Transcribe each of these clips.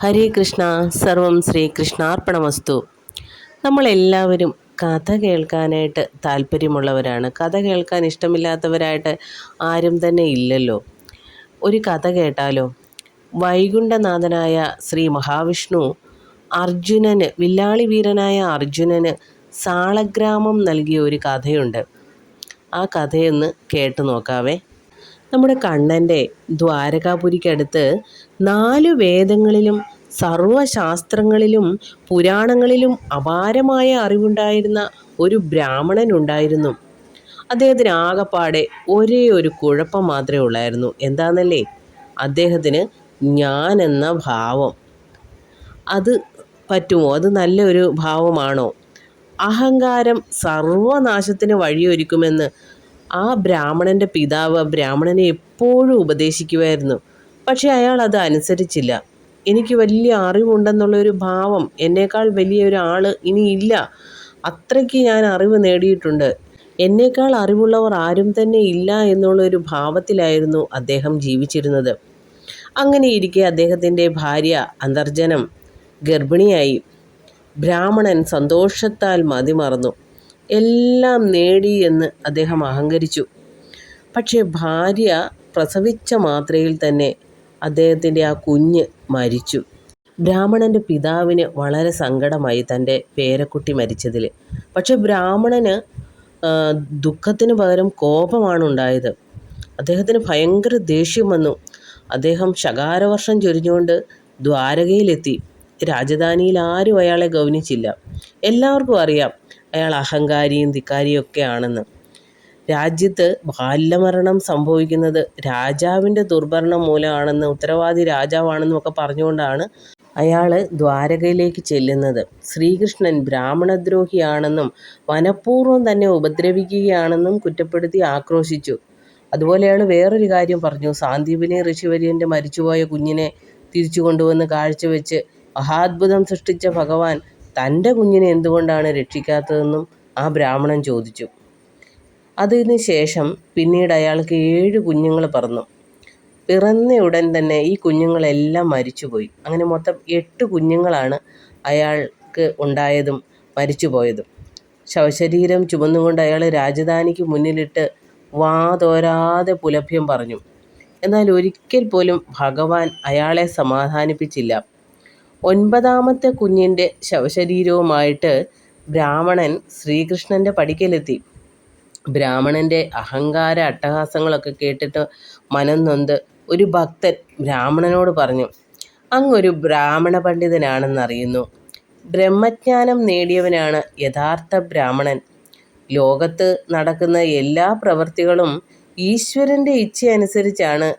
ഹരേ കൃഷ്ണ. സർവം ശ്രീകൃഷ്ണാർപ്പണമസ്തു. നമ്മളെല്ലാവരും കഥ കേൾക്കാനായിട്ട് താല്പര്യമുള്ളവരാണ്. കഥ കേൾക്കാൻ ഇഷ്ടമില്ലാത്തവരായിട്ട് ആരും തന്നെ ഇല്ലല്ലോ. ഒരു കഥ കേട്ടാലോ? വൈകുണ്ഠനാഥനായ ശ്രീ മഹാവിഷ്ണു അർജുനന്, വില്ലാളി വീരനായ അർജുനന് സാളഗ്രാമം നൽകിയ ഒരു കഥയുണ്ട്. ആ കഥയൊന്ന് കേട്ടു നോക്കാവേ. നമ്മുടെ കണ്ണൻ്റെ ദ്വാരകാപുരിക്കടുത്ത് 4 വേദങ്ങളിലും സർവശാസ്ത്രങ്ങളിലും പുരാണങ്ങളിലും അപാരമായ അറിവുണ്ടായിരുന്ന ഒരു ബ്രാഹ്മണനുണ്ടായിരുന്നു. അദ്ദേഹത്തിന് ആകപ്പാടെ ഒരേ ഒരു കുഴപ്പം മാത്രമേ ഉള്ളായിരുന്നു. എന്താണെന്നല്ലേ? അദ്ദേഹത്തിന് ഞാൻ എന്ന ഭാവം. അത് പറ്റുമോ? അത് നല്ലൊരു ഭാവമാണോ? അഹങ്കാരം സർവനാശത്തിന് വഴിയൊരുക്കുമെന്ന് ആ ബ്രാഹ്മണൻ്റെ പിതാവ് ബ്രാഹ്മണനെ എപ്പോഴും ഉപദേശിക്കുമായിരുന്നു. പക്ഷേ അയാൾ അത് അനുസരിച്ചില്ല. എനിക്ക് വലിയ അറിവുണ്ടെന്നുള്ളൊരു ഭാവം, എന്നേക്കാൾ വലിയൊരാൾ ഇനിയില്ല, അത്രയ്ക്ക് ഞാൻ അറിവ് നേടിയിട്ടുണ്ട്, എന്നേക്കാൾ അറിവുള്ളവർ ആരും തന്നെ ഇല്ല എന്നുള്ളൊരു ഭാവത്തിലായിരുന്നു അദ്ദേഹം ജീവിച്ചിരുന്നത്. അങ്ങനെയിരിക്കെ അദ്ദേഹത്തിൻ്റെ ഭാര്യ അന്തർജനം ഗർഭിണിയായി. ബ്രാഹ്മണൻ സന്തോഷത്താൽ മതിമറന്നു. എല്ലാം നേടി എന്ന് അദ്ദേഹം അഹങ്കരിച്ചു. പക്ഷേ ഭാര്യ പ്രസവിച്ച മാത്രയിൽ തന്നെ അദ്ദേഹത്തിൻ്റെ ആ കുഞ്ഞ് മരിച്ചു. ബ്രാഹ്മണൻ്റെ പിതാവിന് വളരെ സങ്കടമായി തൻ്റെ പേരക്കുട്ടി മരിച്ചതിൽ. പക്ഷേ ബ്രാഹ്മണന് ദുഃഖത്തിന് പകരം കോപമാണ് ഉണ്ടായത്. അദ്ദേഹത്തിന് ഭയങ്കര ദേഷ്യം വന്നു. അദ്ദേഹം ശകാരവർഷം ചൊരിഞ്ഞുകൊണ്ട് ദ്വാരകയിലെത്തി. രാജധാനിയിൽ ആരും അയാളെ ഗൗനിച്ചില്ല. എല്ലാവർക്കും അറിയാം അയാൾ അഹങ്കാരിയും ധിക്കാരിയും ഒക്കെ ആണെന്ന്. രാജ്യത്ത് ബാല്യമരണം സംഭവിക്കുന്നത് രാജാവിൻ്റെ ദുർഭരണം മൂലമാണെന്ന്, ഉത്തരവാദി രാജാവാണെന്നും ഒക്കെ പറഞ്ഞുകൊണ്ടാണ് അയാൾ ദ്വാരകയിലേക്ക് ചെല്ലുന്നത്. ശ്രീകൃഷ്ണൻ ബ്രാഹ്മണദ്രോഹിയാണെന്നും മനഃപൂർവ്വം തന്നെ ഉപദ്രവിക്കുകയാണെന്നും കുറ്റപ്പെടുത്തി ആക്രോശിച്ചു. അതുപോലെ അയാൾ വേറൊരു കാര്യം പറഞ്ഞു. സാന്ദീപനി ഋഷിവര്യൻ്റെ മരിച്ചുപോയ കുഞ്ഞിനെ തിരിച്ചു കൊണ്ടുവന്ന് കാഴ്ചവെച്ച് മഹാത്ഭുതം സൃഷ്ടിച്ച ഭഗവാൻ തൻ്റെ കുഞ്ഞിനെ എന്തുകൊണ്ടാണ് രക്ഷിക്കാത്തതെന്നും ആ ബ്രാഹ്മണൻ ചോദിച്ചു. അതിന് ശേഷം പിന്നീട് അയാൾക്ക് 7 കുഞ്ഞുങ്ങൾ പിറന്നു. പിറന്ന ഉടൻ തന്നെ ഈ കുഞ്ഞുങ്ങളെല്ലാം മരിച്ചുപോയി. അങ്ങനെ മൊത്തം 8 കുഞ്ഞുങ്ങളാണ് അയാൾക്ക് ഉണ്ടായതും മരിച്ചുപോയതും. ശവശരീരം ചുമന്നുകൊണ്ട് അയാൾ രാജധാനിക്ക് മുന്നിലിട്ട് വാതോരാതെ പുലഭ്യം പറഞ്ഞു. എന്നാൽ ഒരിക്കൽ പോലും ഭഗവാൻ അയാളെ സമാധാനിപ്പിച്ചില്ല. 9ാമത്തെ കുഞ്ഞിൻ്റെ ശവശരീരവുമായിട്ട് ബ്രാഹ്മണൻ ശ്രീകൃഷ്ണൻ്റെ പടിക്കലെത്തി. ബ്രാഹ്മണൻ്റെ അഹങ്കാര അട്ടഹാസങ്ങളൊക്കെ കേട്ടിട്ട് മനം നൊന്ത് ഒരു ഭക്തൻ ബ്രാഹ്മണനോട് പറഞ്ഞു, അങ്ങൊരു ബ്രാഹ്മണ പണ്ഡിതനാണെന്നറിയുന്നു. ബ്രഹ്മജ്ഞാനം നേടിയവനാണ് യഥാർത്ഥ ബ്രാഹ്മണൻ. ലോകത്ത് നടക്കുന്ന എല്ലാ പ്രവൃത്തികളും ഈശ്വരൻ്റെ ഇച്ഛയനുസരിച്ചാണ്.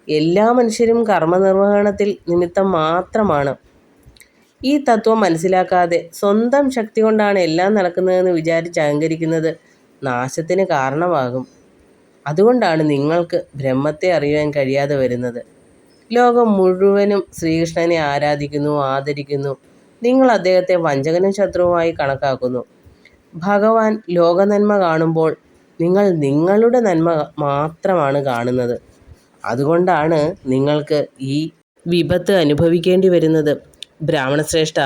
എല്ലാ മനുഷ്യരും കർമ്മനിർവഹണത്തിൽ നിമിത്തം മാത്രമാണ്. ഈ തത്വം മനസ്സിലാക്കാതെ സ്വന്തം ശക്തി കൊണ്ടാണ് എല്ലാം നടക്കുന്നതെന്ന് വിചാരിച്ച് അഹങ്കരിക്കുന്നത് നാശത്തിന് കാരണമാകും. അതുകൊണ്ടാണ് നിങ്ങൾക്ക് ബ്രഹ്മത്തെ അറിയാൻ കഴിയാതെ വരുന്നത്. ലോകം മുഴുവനും ശ്രീകൃഷ്ണനെ ആരാധിക്കുന്നു, ആദരിക്കുന്നു. നിങ്ങൾ അദ്ദേഹത്തെ വഞ്ചകനും ശത്രുവുമായി കണക്കാക്കുന്നു. ഭഗവാൻ ലോകനന്മ കാണുമ്പോൾ നിങ്ങൾ നിങ്ങളുടെ നന്മ മാത്രമാണ് കാണുന്നത്. അതുകൊണ്ടാണ് നിങ്ങൾക്ക് ഈ വിപത്ത് അനുഭവിക്കേണ്ടി വരുന്നത്. ബ്രാഹ്മണശ്രേഷ്ഠ,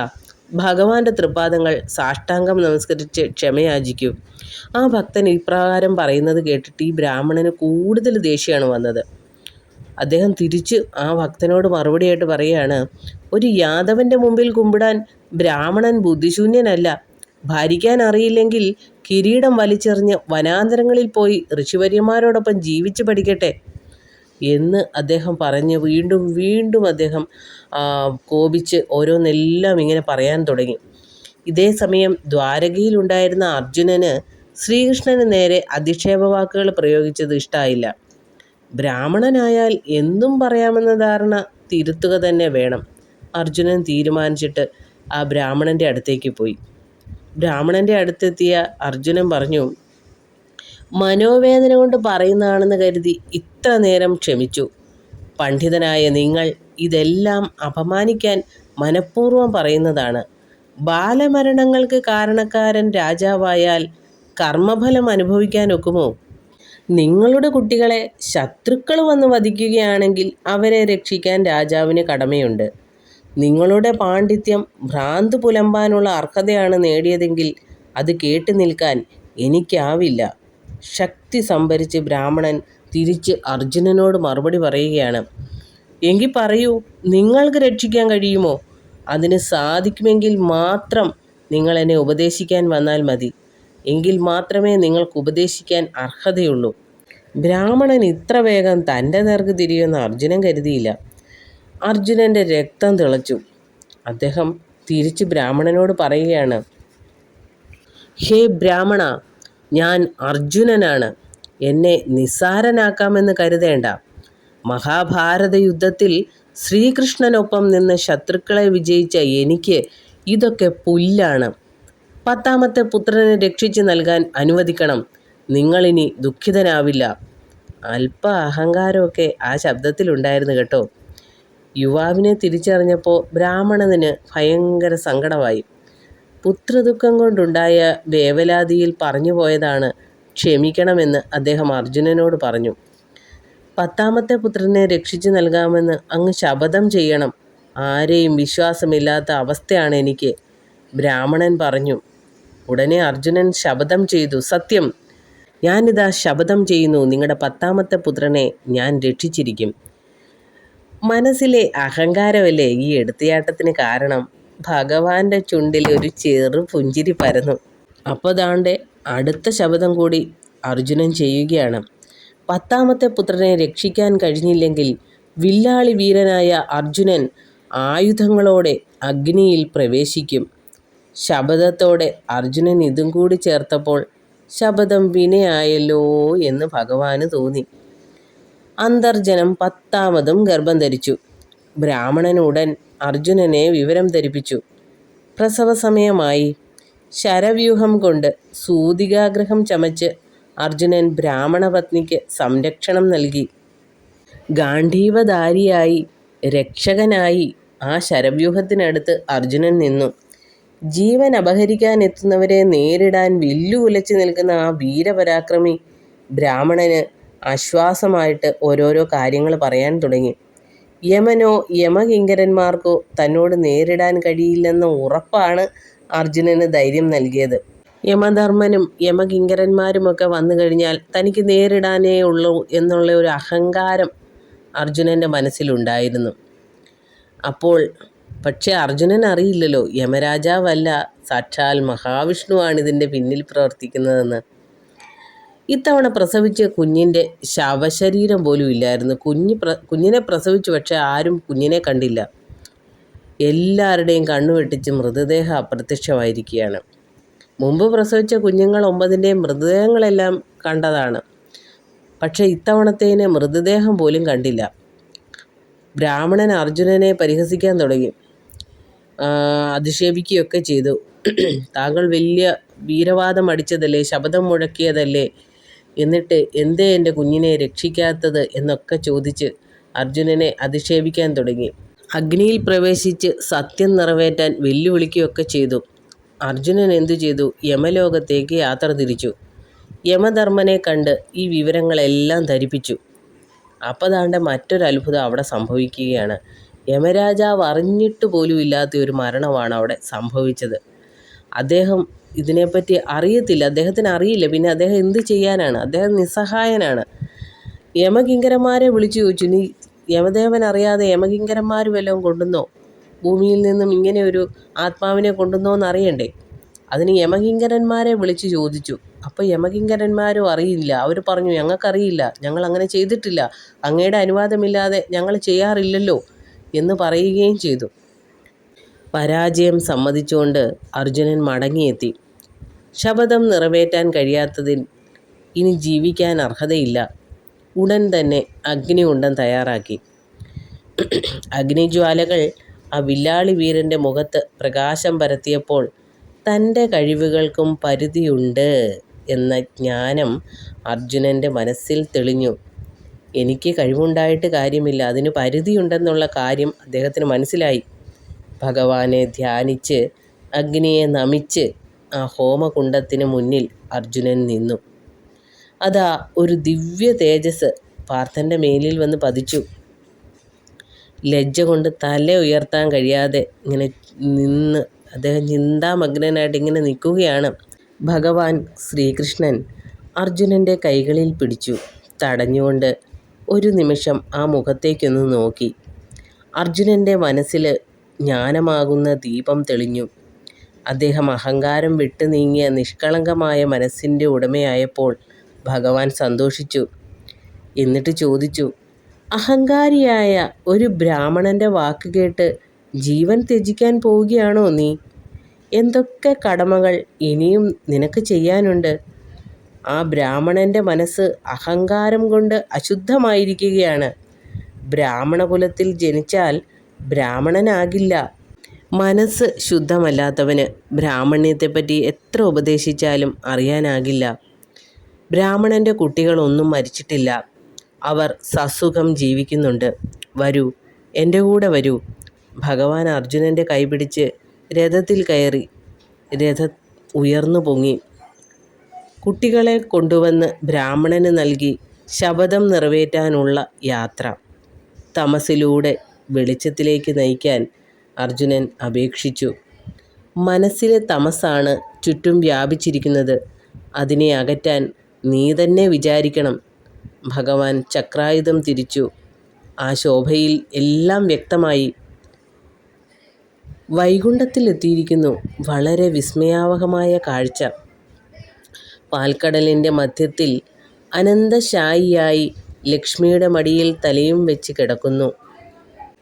ഭഗവാന്റെ തൃപ്പാദങ്ങൾ സാഷ്ടാംഗം നമസ്കരിച്ച് ക്ഷമയാചിക്കൂ. ആ ഭക്തൻ ഇപ്രകാരം പറയുന്നത് കേട്ടിട്ട് ഈ ബ്രാഹ്മണന് കൂടുതൽ ദേഷ്യമാണ് വന്നത്. അദ്ദേഹം തിരിച്ച് ആ ഭക്തനോട് മറുപടിയായിട്ട് പറയുകയാണ്, ഒരു യാദവൻ്റെ മുമ്പിൽ കുമ്പിടാൻ ബ്രാഹ്മണൻ ബുദ്ധിശൂന്യനല്ല. ഭരിക്കാൻ അറിയില്ലെങ്കിൽ കിരീടം വലിച്ചെറിഞ്ഞ് വനാന്തരങ്ങളിൽ പോയി ഋഷിവര്യന്മാരോടൊപ്പം ജീവിച്ച് പഠിക്കട്ടെ എന്ന് അദ്ദേഹം പറഞ്ഞ് വീണ്ടും വീണ്ടും അദ്ദേഹം കോപിച്ച് ഓരോന്നെല്ലാം ഇങ്ങനെ പറയാൻ തുടങ്ങി. ഇതേ സമയം ദ്വാരകയിലുണ്ടായിരുന്ന അർജുനന് ശ്രീകൃഷ്ണന് നേരെ അധിക്ഷേപ വാക്കുകൾ പ്രയോഗിച്ചത് ഇഷ്ടമായില്ല. ബ്രാഹ്മണനായാൽ എന്തും പറയാമെന്ന ധാരണ തിരുത്തുക തന്നെ വേണം. അർജുനൻ തീരുമാനിച്ചിട്ട് ആ ബ്രാഹ്മണൻ്റെ അടുത്തേക്ക് പോയി. ബ്രാഹ്മണൻ്റെ അടുത്തെത്തിയ അർജുനൻ പറഞ്ഞു, മനോവേദന കൊണ്ട് പറയുന്നതാണെന്ന് കരുതി ഇത്ര നേരം ക്ഷമിച്ചു. പണ്ഡിതനായ നിങ്ങൾ ഇതെല്ലാം അപമാനിക്കാൻ മനഃപൂർവ്വം പറയുന്നതാണ്. ബാലമരണങ്ങൾക്ക് കാരണക്കാരൻ രാജാവായാൽ കർമ്മഫലം അനുഭവിക്കാൻ ഒക്കുമോ? നിങ്ങളുടെ കുട്ടികളെ ശത്രുക്കൾ വന്ന് വധിക്കുകയാണെങ്കിൽ അവരെ രക്ഷിക്കാൻ രാജാവിന് കടമയുണ്ട്. നിങ്ങളുടെ പാണ്ഡിത്യം ഭ്രാന്ത് പുലമ്പാനുള്ള അർഹതയാണ് നേടിയതെങ്കിൽ അത് കേട്ടു നിൽക്കാൻ എനിക്കാവില്ല. ശക്തി സംഭരിച്ച് ബ്രാഹ്മണൻ തിരിച്ച് അർജുനനോട് മറുപടി പറയുകയാണ്. എങ്കിൽ പറയൂ, നിങ്ങൾക്ക് രക്ഷിക്കാൻ കഴിയുമോ? അതിന് സാധിക്കുമെങ്കിൽ മാത്രം നിങ്ങൾ എന്നെ ഉപദേശിക്കാൻ വന്നാൽ മതി. എങ്കിൽ മാത്രമേ നിങ്ങൾക്ക് ഉപദേശിക്കാൻ അർഹതയുള്ളൂ. ബ്രാഹ്മണൻ ഇത്ര വേഗം തൻ്റെ നേർക്ക് തിരിയുമെന്ന് അർജുനൻ കരുതിയില്ല. അർജുനൻ്റെ രക്തം തിളച്ചു. അദ്ദേഹം തിരിച്ച് ബ്രാഹ്മണനോട് പറയുകയാണ്. ഹേ ബ്രാഹ്മണ, ഞാൻ അർജുനനാണ്. എന്നെ നിസ്സാരനാക്കാമെന്ന് കരുതേണ്ട. മഹാഭാരത യുദ്ധത്തിൽ ശ്രീകൃഷ്ണനൊപ്പം നിന്ന് ശത്രുക്കളെ വിജയിച്ച എനിക്ക് ഇതൊക്കെ പുല്ലാണ്. 10ാമത്തെ പുത്രനെ രക്ഷിച്ച് നൽകാൻ അനുവദിക്കണം. നിങ്ങളിനി ദുഃഖിതനാവില്ല. അല്പ അഹങ്കാരമൊക്കെ ആ ശബ്ദത്തിലുണ്ടായിരുന്നു കേട്ടോ. യുവാവിനെ തിരിച്ചറിഞ്ഞപ്പോൾ ബ്രാഹ്മണന് ഭയങ്കര സങ്കടമായി. പുത്രദുഃഖം കൊണ്ടുണ്ടായ വേവലാതിയിൽ പറഞ്ഞു പോയതാണ്, ക്ഷമിക്കണമെന്ന് അദ്ദേഹം അർജുനനോട് പറഞ്ഞു. 10ാമത്തെ പുത്രനെ രക്ഷിച്ചു നൽകാമെന്ന് അങ്ങ് ശപഥം ചെയ്യണം. ആരെയും വിശ്വാസമില്ലാത്ത അവസ്ഥയാണ് എനിക്ക്, ബ്രാഹ്മണൻ പറഞ്ഞു. ഉടനെ അർജുനൻ ശപഥം ചെയ്തു. സത്യം, ഞാനിതാ ശപഥം ചെയ്യുന്നു, നിങ്ങളുടെ 10ാമത്തെ പുത്രനെ ഞാൻ രക്ഷിച്ചിരിക്കും. മനസ്സിലെ അഹങ്കാരമല്ലേ ഈ എടുത്തിയാട്ടത്തിന് കാരണം. ഭഗവാന്റെ ചുണ്ടിൽ ഒരു ചെറു പുഞ്ചിരി പരന്നു. അപ്പോൾ ദാണ്ടെ അടുത്ത ശപഥം കൂടി അർജുനൻ ചെയ്യുകയാണ്. 10ാമത്തെ പുത്രനെ രക്ഷിക്കാൻ കഴിഞ്ഞില്ലെങ്കിൽ വില്ലാളി വീരനായ അർജുനൻ ആയുധങ്ങളോടെ അഗ്നിയിൽ പ്രവേശിക്കും. ശപഥത്തോടെ അർജുനൻ ഇതും കൂടി ചേർത്തപ്പോൾ ശപഥം വിനയായല്ലോ എന്ന് ഭഗവാന് തോന്നി. അന്തർജനം 10ാമതും ഗർഭം ധരിച്ചു. ബ്രാഹ്മണൻ ഉടൻ അർജുനനെ വിവരം ധരിപ്പിച്ചു. പ്രസവ സമയമായി. ശരവ്യൂഹം കൊണ്ട് സൂതികാഗ്രഹം ചമച്ച് അർജുനൻ ബ്രാഹ്മണ പത്നിക്ക് സംരക്ഷണം നൽകി. ഗാണ്ഡീവധാരിയായി രക്ഷകനായി ആ ശരവ്യൂഹത്തിനടുത്ത് അർജുനൻ നിന്നു. ജീവൻ അപഹരിക്കാൻ എത്തുന്നവരെ നേരിടാൻ വില്ലു ഉലച്ചു നിൽക്കുന്ന ആ വീരപരാക്രമി ബ്രാഹ്മണന് ആശ്വാസമായിട്ട് ഓരോരോ കാര്യങ്ങൾ പറയാൻ തുടങ്ങി. യമനോ യമകിങ്കരന്മാർക്കോ തന്നോട് നേരിടാൻ കഴിയില്ലെന്ന ഉറപ്പാണ് അർജുനന് ധൈര്യം നൽകിയത്. യമധർമ്മനും യമകിങ്കരന്മാരുമൊക്കെ വന്നു കഴിഞ്ഞാൽ തനിക്ക് നേരിടാനേ ഉള്ളൂ എന്നുള്ള ഒരു അഹങ്കാരം അർജുനൻ്റെ മനസ്സിലുണ്ടായിരുന്നു. പക്ഷേ അർജുനൻ അറിയില്ലല്ലോ, യമരാജാവല്ല, സാക്ഷാൽ മഹാവിഷ്ണുവാണ് ഇതിൻ്റെ പിന്നിൽ പ്രവർത്തിക്കുന്നതെന്ന്. ഇത്തവണ പ്രസവിച്ച കുഞ്ഞിൻ്റെ ശവശരീരം പോലും ഇല്ലായിരുന്നു. കുഞ്ഞിനെ പ്രസവിച്ചു, പക്ഷേ ആരും കുഞ്ഞിനെ കണ്ടില്ല. എല്ലാവരുടെയും കണ്ണുവെട്ടിച്ച് മൃതദേഹം അപ്രത്യക്ഷമായിരിക്കുകയാണ്. മുമ്പ് പ്രസവിച്ച കുഞ്ഞുങ്ങൾ 9ൻ്റെയും മൃതദേഹങ്ങളെല്ലാം കണ്ടതാണ്. പക്ഷേ ഇത്തവണത്തേന് മൃതദേഹം പോലും കണ്ടില്ല. ബ്രാഹ്മണൻ അർജുനനെ പരിഹസിക്കാൻ തുടങ്ങി, അധിക്ഷേപിക്കുകയൊക്കെ ചെയ്തു. താങ്കൾ വലിയ വീരവാദം അടിച്ചതല്ലേ, ശപഥം മുഴക്കിയതല്ലേ, എന്നിട്ട് എന്തേ എൻ്റെ കുഞ്ഞിനെ രക്ഷിക്കാത്തത് എന്നൊക്കെ ചോദിച്ച് അർജുനനെ അധിക്ഷേപിക്കാൻ തുടങ്ങി. അഗ്നിയിൽ പ്രവേശിച്ച് സത്യം നിറവേറ്റാൻ വെല്ലുവിളിക്കുകയൊക്കെ ചെയ്തു. അർജുനൻ എന്തു ചെയ്തു? യമലോകത്തേക്ക് യാത്ര തിരിച്ചു. യമധർമ്മനെ കണ്ട് ഈ വിവരങ്ങളെല്ലാം ധരിപ്പിച്ചു. അപ്പോൾ ദാണ്ടെ മറ്റൊരത്ഭുതം അവിടെ സംഭവിക്കുകയാണ്. യമരാജാവ് അറിഞ്ഞിട്ട് പോലും ഇല്ലാത്ത ഒരു മരണമാണ് അവിടെ സംഭവിച്ചത്. അദ്ദേഹം ഇതിനെപ്പറ്റി അറിയത്തില്ല, അദ്ദേഹത്തിന് അറിയില്ല. പിന്നെ അദ്ദേഹം എന്ത് ചെയ്യാനാണ്? അദ്ദേഹം നിസ്സഹായനാണ്. യമകിങ്കരന്മാരെ വിളിച്ചു ചോദിച്ചു, നീ യമദേവൻ അറിയാതെ യമകിങ്കരന്മാർ വല്ലതും കൊണ്ടുവന്നോ? ഭൂമിയിൽ നിന്നും ഇങ്ങനെ ഒരു ആത്മാവിനെ കൊണ്ടുവന്നോ എന്നറിയണ്ടേ? അതിന് യമകിങ്കരന്മാരെ വിളിച്ച് ചോദിച്ചു. അപ്പോൾ യമകിങ്കരന്മാരും അറിയില്ല. അവർ പറഞ്ഞു, ഞങ്ങൾക്കറിയില്ല, ഞങ്ങൾ അങ്ങനെ ചെയ്തിട്ടില്ല, അങ്ങയുടെ അനുവാദമില്ലാതെ ഞങ്ങൾ ചെയ്യാറില്ലല്ലോ എന്ന് പറയുകയും ചെയ്തു. പരാജയം സമ്മതിച്ചുകൊണ്ട് അർജുനൻ മടങ്ങിയെത്തി. ശപഥം നിറവേറ്റാൻ കഴിയാത്തതിൽ ഇനി ജീവിക്കാൻ അർഹതയില്ല. ഉടൻ തന്നെ അഗ്നികുണ്ഡം തയ്യാറാക്കി. അഗ്നിജ്വാലകൾ ആ വില്ലാളി വീരൻ്റെ മുഖത്ത് പ്രകാശം പരത്തിയപ്പോൾ തൻ്റെ കഴിവുകൾക്കും പരിധിയുണ്ട് എന്ന ജ്ഞാനം അർജുനൻ്റെ മനസ്സിൽ തെളിഞ്ഞു. എനിക്ക് കഴിവുണ്ടായിട്ട് കാര്യമില്ല, അതിന് പരിധിയുണ്ടെന്നുള്ള കാര്യം അദ്ദേഹത്തിന് മനസ്സിലായി. ഭഗവാനെ ധ്യാനിച്ച് അഗ്നിയെ നമിച്ച് ആ ഹോമകുണ്ഡത്തിന് മുന്നിൽ അർജുനൻ നിന്നു. അതാ ഒരു ദിവ്യ തേജസ് പാർത്ഥൻ്റെ മേലിൽ വന്ന് പതിച്ചു. ലജ്ജ കൊണ്ട് തല ഉയർത്താൻ കഴിയാതെ ഇങ്ങനെ നിന്ന് അദ്ദേഹം ചിന്താമഗ്നനായിട്ട് ഇങ്ങനെ നിൽക്കുകയാണ്. ഭഗവാൻ ശ്രീകൃഷ്ണൻ അർജുനൻ്റെ കൈകളിൽ പിടിച്ചു തടഞ്ഞുകൊണ്ട് ഒരു നിമിഷം ആ മുഖത്തേക്കൊന്ന് നോക്കി. അർജുനൻ്റെ മനസ്സിൽ ജ്ഞാനമാകുന്ന ദീപം തെളിഞ്ഞു. അദ്ദേഹം അഹങ്കാരം വിട്ടു നീങ്ങിയ നിഷ്കളങ്കമായ മനസ്സിൻ്റെ ഉടമയായപ്പോൾ ഭഗവാൻ സന്തോഷിച്ചു. എന്നിട്ട് ചോദിച്ചു, അഹങ്കാരിയായ ഒരു ബ്രാഹ്മണൻ്റെ വാക്ക് കേട്ട് ജീവൻ ത്യജിക്കാൻ പോവുകയാണോ നീ? എന്തൊക്കെ കടമകൾ ഇനിയും നിനക്ക് ചെയ്യാനുണ്ട്? ആ ബ്രാഹ്മണൻ്റെ മനസ്സ് അഹങ്കാരം കൊണ്ട് അശുദ്ധമായിരിക്കുകയാണ്. ബ്രാഹ്മണകുലത്തിൽ ജനിച്ചാൽ ബ്രാഹ്മണനാകില്ല. മനസ്സ് ശുദ്ധമല്ലാത്തവന് ബ്രാഹ്മണ്യത്തെപ്പറ്റി എത്ര ഉപദേശിച്ചാലും അറിയാനാകില്ല. ബ്രാഹ്മണൻ്റെ കുട്ടികളൊന്നും മരിച്ചിട്ടില്ല. അവർ സസുഖം ജീവിക്കുന്നുണ്ട്. വരൂ, എൻ്റെ കൂടെ വരൂ. ഭഗവാൻ അർജുനൻ്റെ കൈപിടിച്ച് രഥത്തിൽ കയറി. രഥം ഉയർന്നു പൊങ്ങി. കുട്ടികളെ കൊണ്ടുവന്ന് ബ്രാഹ്മണന് നൽകി ശപഥം നിറവേറ്റാനുള്ള യാത്ര. തമസിലൂടെ വെളിച്ചത്തിലേക്ക് നയിക്കാൻ അർജുനൻ അപേക്ഷിച്ചു. മനസ്സിലെ തമസാണ് ചുറ്റും വ്യാപിച്ചിരിക്കുന്നത്. അതിനെ അകറ്റാൻ നീ തന്നെ വിചാരിക്കണം. ഭഗവാൻ ചക്രായുധം തിരിച്ചു. ആ ശോഭയിൽ എല്ലാം വ്യക്തമായി. വൈകുണ്ഠത്തിലെത്തിയിരിക്കുന്നു. വളരെ വിസ്മയാവഹമായ കാഴ്ച. പാൽക്കടലിൻ്റെ മധ്യത്തിൽ അനന്തശായിയായി ലക്ഷ്മിയുടെ മടിയിൽ തലയും വെച്ച് കിടക്കുന്നു.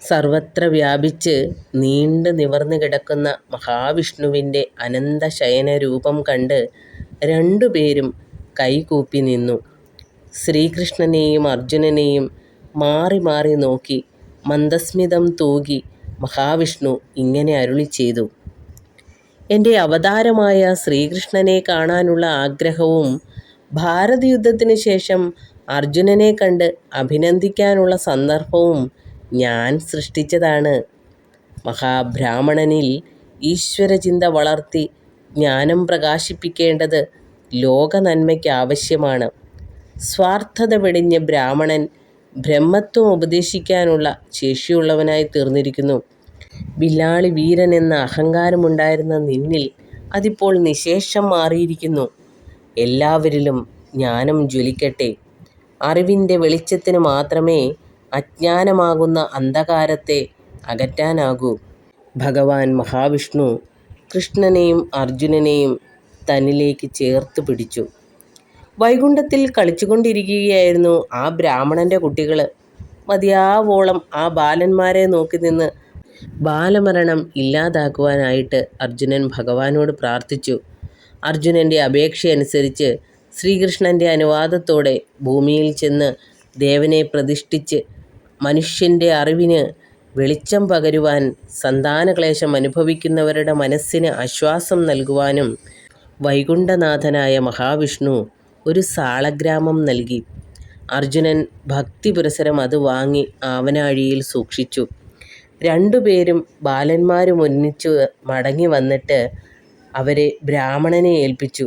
സർവത്ര വ്യാപിച്ച് നീണ്ടു നിവർന്നു കിടക്കുന്ന മഹാവിഷ്ണുവിൻ്റെ അനന്തശയന രൂപം കണ്ട് രണ്ടുപേരും കൈകൂപ്പി നിന്നു. ശ്രീകൃഷ്ണനെയും അർജുനനെയും മാറി മാറി നോക്കി മന്ദസ്മിതം തൂകി മഹാവിഷ്ണു ഇങ്ങനെ അരുളി ചെയ്തു. എൻ്റെ അവതാരമായ ശ്രീകൃഷ്ണനെ കാണാനുള്ള ആഗ്രഹവും ഭാരതയുദ്ധത്തിന് ശേഷം അർജുനനെ കണ്ട് അഭിനന്ദിക്കാനുള്ള സന്ദർഭവും ഞാൻ സൃഷ്ടിച്ചതാണ്. മഹാബ്രാഹ്മണനിൽ ഈശ്വരചിന്ത വളർത്തി ജ്ഞാനം പ്രകാശിപ്പിക്കേണ്ടത് ലോക നന്മയ്ക്ക് ആവശ്യമാണ്. സ്വാർത്ഥത വെടിഞ്ഞ് ബ്രാഹ്മണൻ ബ്രഹ്മത്വം ഉപദേശിക്കാനുള്ള ശേഷിയുള്ളവനായി തീർന്നിരിക്കുന്നു. വില്ലാളി വീരൻ എന്ന അഹങ്കാരമുണ്ടായിരുന്ന നിന്നിൽ അതിപ്പോൾ നിശേഷം മാറിയിരിക്കുന്നു. എല്ലാവരിലും ജ്ഞാനം ജ്വലിക്കട്ടെ. അറിവിൻ്റെ വെളിച്ചത്തിന് മാത്രമേ അജ്ഞാനമാകുന്ന അന്ധകാരത്തെ അകറ്റാനാകൂ. ഭഗവാൻ മഹാവിഷ്ണു കൃഷ്ണനെയും അർജുനനെയും തന്നിലേക്ക് ചേർത്ത് പിടിച്ചു. വൈകുണ്ഠത്തിൽ കളിച്ചുകൊണ്ടിരിക്കുകയായിരുന്നു ആ ബ്രാഹ്മണൻ്റെ കുട്ടികൾ. മതിയാവോളം ആ ബാലന്മാരെ നോക്കി നിന്ന് ബാലമരണം ഇല്ലാതാക്കുവാനായിട്ട് അർജുനൻ ഭഗവാനോട് പ്രാർത്ഥിച്ചു. അർജുനൻ്റെ അപേക്ഷയനുസരിച്ച് ശ്രീകൃഷ്ണൻ്റെ അനുവാദത്തോടെ ഭൂമിയിൽ ചെന്ന് ദേവനെ പ്രതിഷ്ഠിച്ച് മനുഷ്യൻ്റെ അറിവിന് വെളിച്ചം പകരുവാൻ, സന്താനക്ലേശം അനുഭവിക്കുന്നവരുടെ മനസ്സിന് ആശ്വാസം നൽകുവാനും വൈകുണ്ഠനാഥനായ മഹാവിഷ്ണു ഒരു സാളഗ്രാമം നൽകി. അർജുനൻ ഭക്തിപുരസരം അത് വാങ്ങി ആവനാഴിയിൽ സൂക്ഷിച്ചു. രണ്ടുപേരും ബാലന്മാരും ഒന്നിച്ചു മടങ്ങി വന്നിട്ട് അവരെ ബ്രാഹ്മണനെ ഏൽപ്പിച്ചു.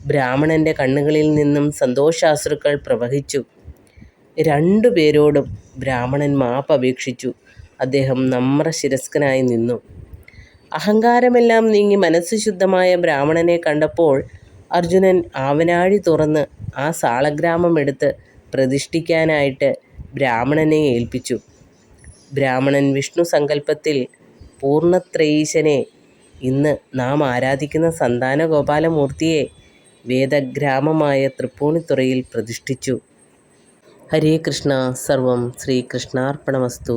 ബ്രാഹ്മണൻ്റെ കണ്ണുകളിൽ നിന്നും സന്തോഷാശ്രുക്കൾ പ്രവഹിച്ചു. രണ്ടുപേരോടും ബ്രാഹ്മണൻ മാപ്പ് അപേക്ഷിച്ചു. അദ്ദേഹം നമ്രശിരസ്കനായി നിന്നു. അഹങ്കാരമെല്ലാം നീങ്ങി മനസ്സ് ശുദ്ധമായ ബ്രാഹ്മണനെ കണ്ടപ്പോൾ അർജുനൻ ആവനാഴി തുറന്ന് ആ സാളഗ്രാമം എടുത്ത് പ്രതിഷ്ഠിക്കാനായിട്ട് ബ്രാഹ്മണനെ ഏൽപ്പിച്ചു. ബ്രാഹ്മണൻ വിഷ്ണു സങ്കല്പത്തിൽ പൂർണ്ണത്രയീശനെ, ഇന്ന് നാം ആരാധിക്കുന്ന സന്താനഗോപാലമൂർത്തിയെ വേദഗ്രാമമായ തൃപ്പൂണിത്തുറയിൽ പ്രതിഷ്ഠിച്ചു. ഹരേ കൃഷ്ണ. സർവം ശ്രീകൃഷ്ണാർപ്പണമസ്തു.